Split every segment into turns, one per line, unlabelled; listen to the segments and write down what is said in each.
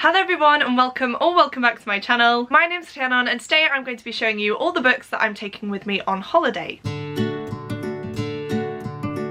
Hello everyone and welcome back to my channel. My name's Rhiannon and today I'm going to be showing you all the books that I'm taking with me on holiday.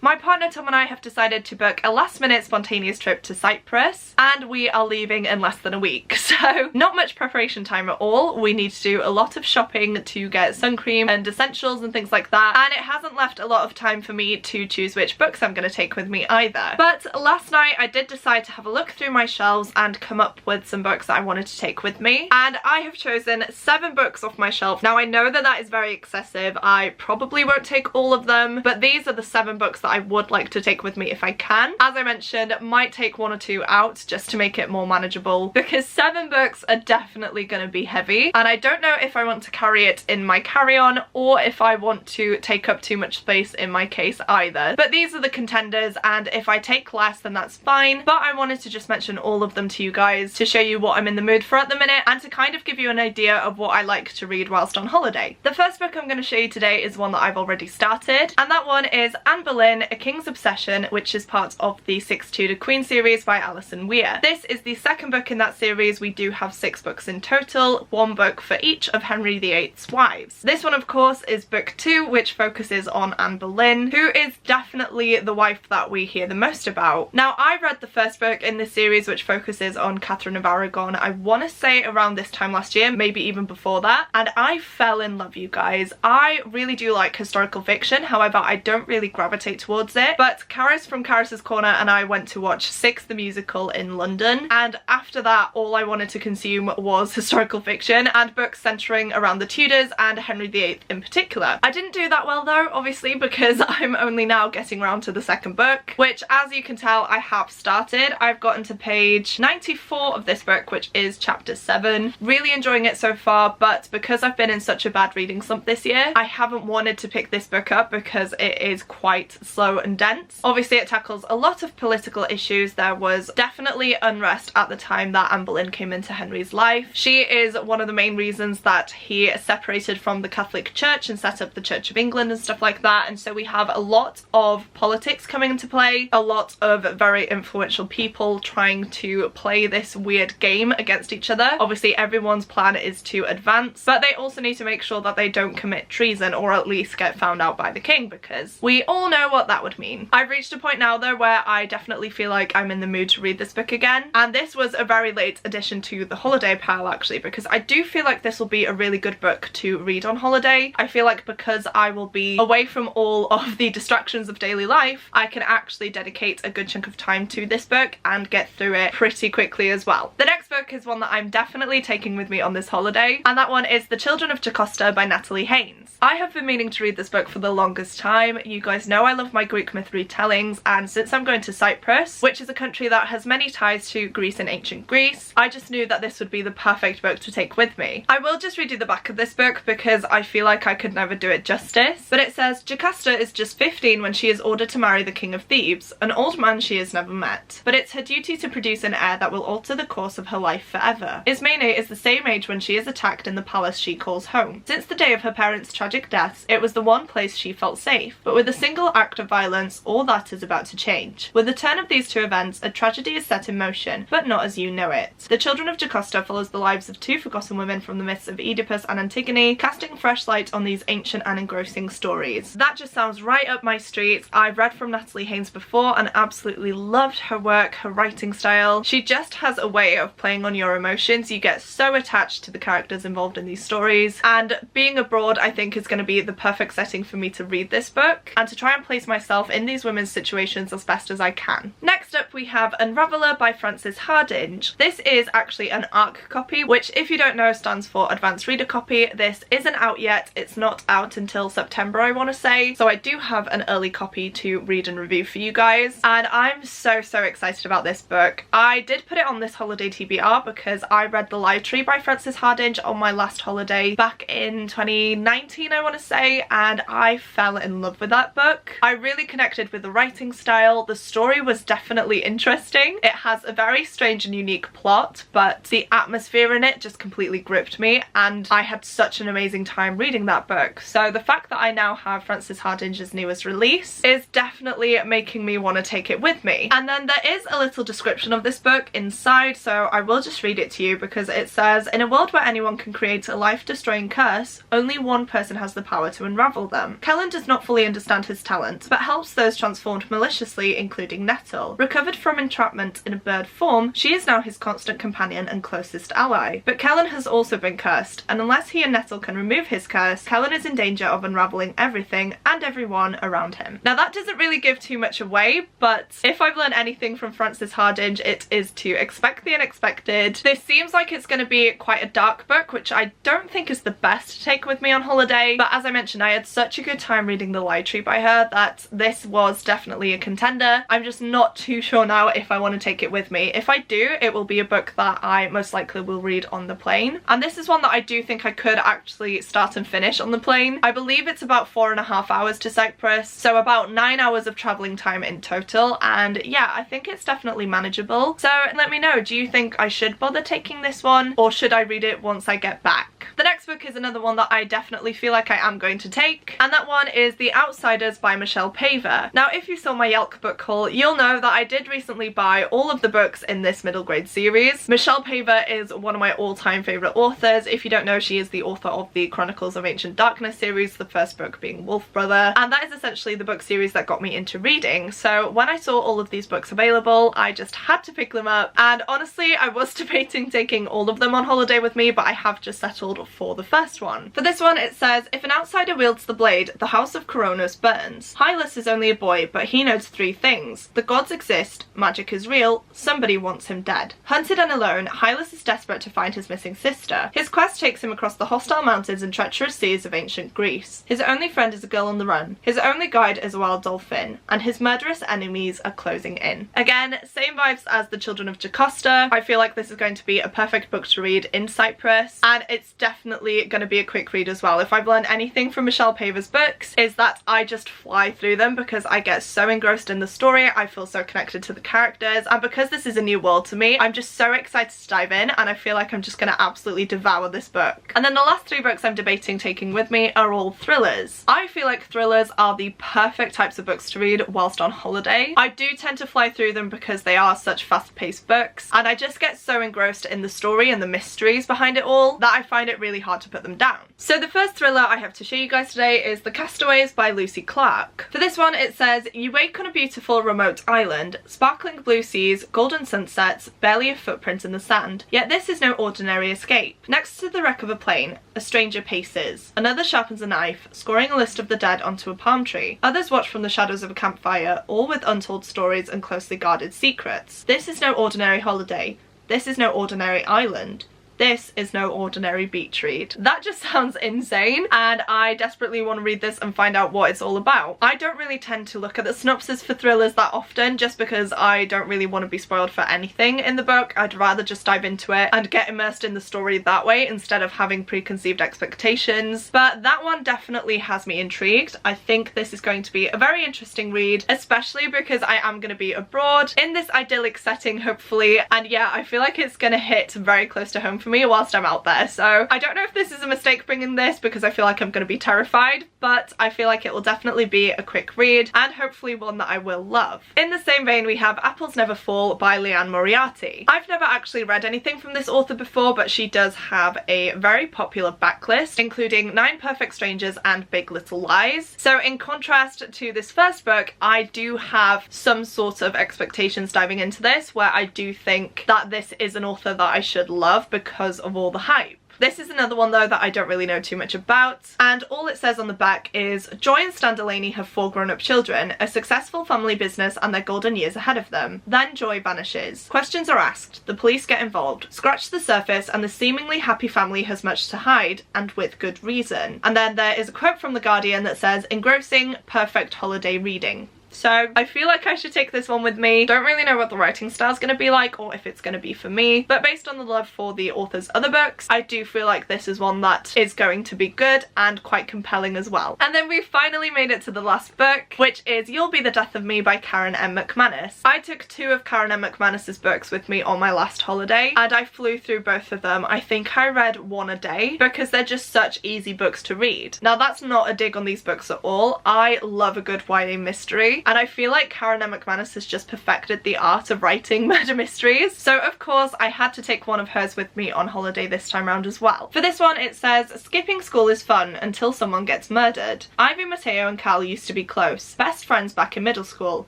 My partner Tom and I have decided to book a last-minute spontaneous trip to Cyprus and we are leaving in less than a week, so not much preparation time at all. We need to do a lot of shopping to get sun cream and essentials and things like that, and it hasn't left a lot of time for me to choose which books I'm going to take with me either. But last night I did decide to have a look through my shelves and come up with some books that I wanted to take with me, and I have chosen 7 books off my shelf. Now I know that that is very excessive. I probably won't take all of them, but these are the 7 books that I would like to take with me if I can. As I mentioned, might take 1 or 2 out just to make it more manageable because 7 books are definitely going to be heavy, and I don't know if I want to carry it in my carry-on or if I want to take up too much space in my case either. But these are the contenders, and if I take less then that's fine, but I wanted to just mention all of them to you guys to show you what I'm in the mood for at the minute and to kind of give you an idea of what I like to read whilst on holiday. The first book I'm going to show you today is one that I've already started, and that one is Anne Boleyn, A King's Obsession, which is part of the 6 Tudor Queen series by Alison Weir. This is the second book in that series. We do have 6 books in total, 1 book for each of Henry VIII's wives. This one of course is book 2, which focuses on Anne Boleyn, who is definitely the wife that we hear the most about. Now I read the first book in this series, which focuses on Catherine of Aragon, I want to say around this time last year, maybe even before that, and I fell in love, you guys. I really do like historical fiction, however I don't really gravitate towards it. But Caris from Caris's Corner and I went to watch Six the Musical in London, and after that all I wanted to consume was historical fiction and books centering around the Tudors and Henry VIII in particular. I didn't do that well though, obviously, because I'm only now getting around to the second book, which as you can tell I have started. I've gotten to page 94 of this book, which is chapter 7. Really enjoying it so far, but because I've been in such a bad reading slump this year, I haven't wanted to pick this book up because it is quite slow and dense. Obviously it tackles a lot of political issues. There was definitely unrest at the time that Anne Boleyn came into Henry's life. She is one of the main reasons that he separated from the Catholic Church and set up the Church of England and stuff like that, and so we have a lot of politics coming into play, a lot of very influential people trying to play this weird game against each other. Obviously everyone's plan is to advance, but they also need to make sure that they don't commit treason or at least get found out by the king, because we all know what that would mean. I've reached a point now though where I definitely feel like I'm in the mood to read this book again, and this was a very late addition to the holiday pile actually, because I do feel like this will be a really good book to read on holiday. I feel like because I will be away from all of the distractions of daily life, I can actually dedicate a good chunk of time to this book and get through it pretty quickly as well. The next book is one that I'm definitely taking with me on this holiday, and that one is The Children of Jocasta by Natalie Haynes. I have been meaning to read this book for the longest time. You guys know I love my Greek myth retellings, and since I'm going to Cyprus, which is a country that has many ties to Greece and ancient Greece, I just knew that this would be the perfect book to take with me. I will just read you the back of this book because I feel like I could never do it justice, but it says, Jocasta is just 15 when she is ordered to marry the King of Thebes, an old man she has never met, but it's her duty to produce an heir that will alter the course of her life forever. Ismene is the same age when she is attacked in the palace she calls home. Since the day of her parents' tragic deaths, it was the one place she felt safe, but with a single act of violence, all that is about to change. With the turn of these 2 events, a tragedy is set in motion, but not as you know it. The Children of Jocasta follows the lives of 2 forgotten women from the myths of Oedipus and Antigone, casting fresh light on these ancient and engrossing stories. That just sounds right up my street. I've read from Natalie Haynes before and absolutely loved her work, her writing style. She just has a way of playing on your emotions. You get so attached to the characters involved in these stories, and being abroad I think is going to be the perfect setting for me to read this book and to try and place myself in these women's situations as best as I can. Next up we have Unraveller by Frances Hardinge. This is actually an ARC copy, which if you don't know stands for Advanced Reader Copy. This isn't out yet. It's not out until September I want to say, so I do have an early copy to read and review for you guys, and I'm so excited about this book. I did put it on this holiday TBR because I read The Live Tree by Frances Hardinge on my last holiday back in 2019 I want to say, and I fell in love with that book. I really connected with the writing style. The story was definitely interesting. It has a very strange and unique plot, but the atmosphere in it just completely gripped me, and I had such an amazing time reading that book. So the fact that I now have Frances Hardinge's newest release is definitely making me want to take it with me. And then there is a little description of this book inside, so I will will just read it to you because it says, in a world where anyone can create a life-destroying curse, only one person has the power to unravel them. Kellen does not fully understand his talent, but helps those transformed maliciously, including Nettle. Recovered from entrapment in a bird form, she is now his constant companion and closest ally. But Kellen has also been cursed, and unless he and Nettle can remove his curse, Kellen is in danger of unraveling everything and everyone around him. Now that doesn't really give too much away, but if I've learned anything from Frances Hardinge, it is to expect the unexpected. This seems like it's going to be quite a dark book, which I don't think is the best to take with me on holiday, but as I mentioned, I had such a good time reading The Lie Tree by her that this was definitely a contender. I'm just not too sure now if I want to take it with me. If I do, it will be a book that I most likely will read on the plane, and this is one that I do think I could actually start and finish on the plane. I believe it's about 4.5 hours to Cyprus, so about 9 hours of travelling time in total, and yeah, I think it's definitely manageable. So let me know, do you think I should bother taking this one, or should I read it once I get back? The next book is another one that I definitely feel like I am going to take, and that one is The Outsiders by Michelle Paver. Now if you saw my Yelk book haul, you'll know that I did recently buy all of the books in this middle grade series. Michelle Paver is one of my all-time favourite authors. If you don't know, she is the author of the Chronicles of Ancient Darkness series, the first book being Wolf Brother, and that is essentially the book series that got me into reading. So when I saw all of these books available, I just had to pick them up, and honestly I was debating taking all of them on holiday with me, but I have just settled for the first one. For this one it says, if an outsider wields the blade, the house of Coronos burns. Hylas is only a boy, but he knows 3 things. The gods exist, magic is real, somebody wants him dead. Hunted and alone, Hylas is desperate to find his missing sister. His quest takes him across the hostile mountains and treacherous seas of ancient Greece. His only friend is a girl on the run. His only guide is a wild dolphin, and his murderous enemies are closing in. Again, same vibes as The Children of Jocasta. I feel like this is going to be a perfect book to read in Cyprus, and it's definitely going to be a quick read as well. If I've learned anything from Michelle Paver's books, is that I just fly through them because I get so engrossed in the story, I feel so connected to the characters, and because this is a new world to me, I'm just so excited to dive in, and I feel like I'm just going to absolutely devour this book. And then the last 3 books I'm debating taking with me are all thrillers. I feel like thrillers are the perfect types of books to read whilst on holiday. I do tend to fly through them because they are such fast-paced books, and I just get so engrossed in the story and the mysteries behind it all that I find it really hard to put them down. So the first thriller I have to show you guys today is The Castaways by Lucy Clark. For this one it says, you wake on a beautiful remote island, sparkling blue seas, golden sunsets, barely a footprint in the sand. Yet this is no ordinary escape. Next to the wreck of a plane, a stranger paces. Another sharpens a knife, scoring a list of the dead onto a palm tree. Others watch from the shadows of a campfire, all with untold stories and closely guarded secrets. This is no ordinary holiday. This is no ordinary island. This is no ordinary beach read. That just sounds insane, and I desperately want to read this and find out what it's all about. I don't really tend to look at the synopsis for thrillers that often, just because I don't really want to be spoiled for anything in the book. I'd rather just dive into it and get immersed in the story that way instead of having preconceived expectations. But that one definitely has me intrigued. I think this is going to be a very interesting read, especially because I am going to be abroad in this idyllic setting, hopefully, and yeah, I feel like it's going to hit very close to home for me whilst I'm out there. So I don't know if this is a mistake bringing this because I feel like I'm going to be terrified, but I feel like it will definitely be a quick read and hopefully one that I will love. In the same vein, we have Apples Never Fall by Leanne Moriarty. I've never actually read anything from this author before, but she does have a very popular backlist, including 9 Perfect Strangers and Big Little Lies. So in contrast to this first book, I do have some sort of expectations diving into this, where I do think that this is an author that I should love because of all the hype. This is another one though that I don't really know too much about, and all it says on the back is, Joy and Stan Delaney have 4 grown-up children, a successful family business and their golden years ahead of them. Then Joy vanishes. Questions are asked, the police get involved, scratch the surface, and the seemingly happy family has much to hide, and with good reason. And then there is a quote from The Guardian that says, engrossing, perfect holiday reading. So I feel like I should take this one with me. Don't really know what the writing style is going to be like or if it's going to be for me, but based on the love for the author's other books, I do feel like this is one that is going to be good and quite compelling as well. And then we finally made it to the last book, which is You'll Be the Death of Me by Karen M. McManus. I took 2 of Karen M. McManus's books with me on my last holiday, and I flew through both of them. I think I read 1 a day because they're just such easy books to read. Now that's not a dig on these books at all. I love a good YA mystery. mystery, and I feel like Karen M. McManus has just perfected the art of writing murder mysteries. So of course I had to take one of hers with me on holiday this time round as well. For this one it says, skipping school is fun until someone gets murdered. Ivy, Mateo and Cal used to be close, best friends back in middle school.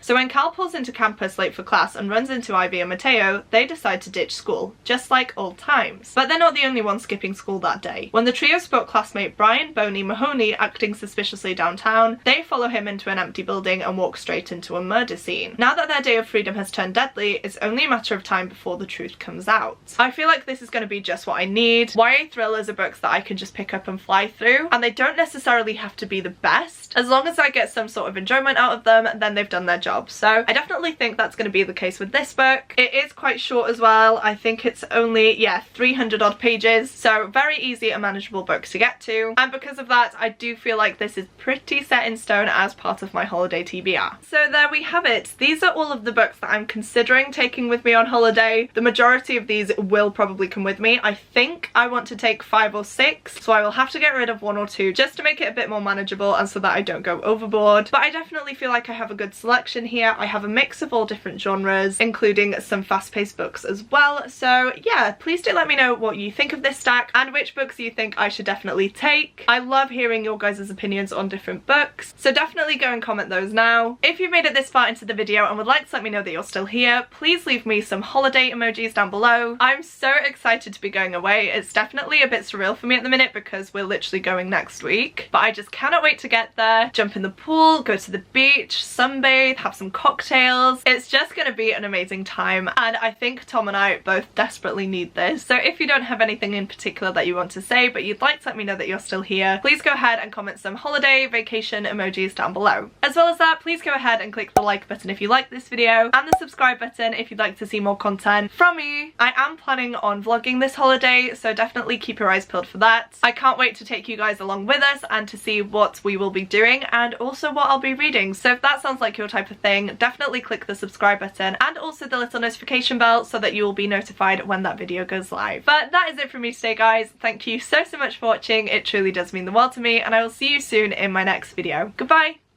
So when Cal pulls into campus late for class and runs into Ivy and Mateo, they decide to ditch school, just like old times. But they're not the only ones skipping school that day. When the trio spot classmate Brian Boney Mahoney acting suspiciously downtown, they follow him into an empty building and walk straight into a murder scene. Now that their day of freedom has turned deadly, it's only a matter of time before the truth comes out. I feel like this is going to be just what I need. YA thrillers are books that I can just pick up and fly through, and they don't necessarily have to be the best. As long as I get some sort of enjoyment out of them, then they've done their job. So I definitely think that's going to be the case with this book. It is quite short as well. I think it's only, yeah, 300 odd pages, so very easy and manageable book to get to, and because of that I do feel like this is pretty set in stone as part of my holiday TBR. So there we have it. These are all of the books that I'm considering taking with me on holiday. The majority of these will probably come with me. I think I want to take 5 or 6, so I will have to get rid of 1 or 2 just to make it a bit more manageable and so that I don't go overboard. But I definitely feel like I have a good selection here. I have a mix of all different genres, including some fast-paced books as well. So yeah, please do let me know what you think of this stack and which books you think I should definitely take. I love hearing your guys' opinions on different books, so definitely go and comment those now. If you've made it this far into the video and would like to let me know that you're still here, please leave me some holiday emojis down below. I'm so excited to be going away. It's definitely a bit surreal for me at the minute because we're literally going next week, but I just cannot wait to get there, jump in the pool, go to the beach, sunbathe, have some cocktails. It's just going to be an amazing time, and I think Tom and I both desperately need this. So if you don't have anything in particular that you want to say but you'd like to let me know that you're still here, please go ahead and comment some holiday, vacation emojis down below. As well as that, please go ahead and click the like button if you like this video and the subscribe button if you'd like to see more content from me. I am planning on vlogging this holiday, so definitely keep your eyes peeled for that. I can't wait to take you guys along with us and to see what we will be doing and also what I'll be reading. So if that sounds like your type of thing, definitely click the subscribe button and also the little notification bell so that you will be notified when that video goes live. But that is it from me today, guys. Thank you so much for watching. It truly does mean the world to me, and I will see you soon in my next video. Goodbye!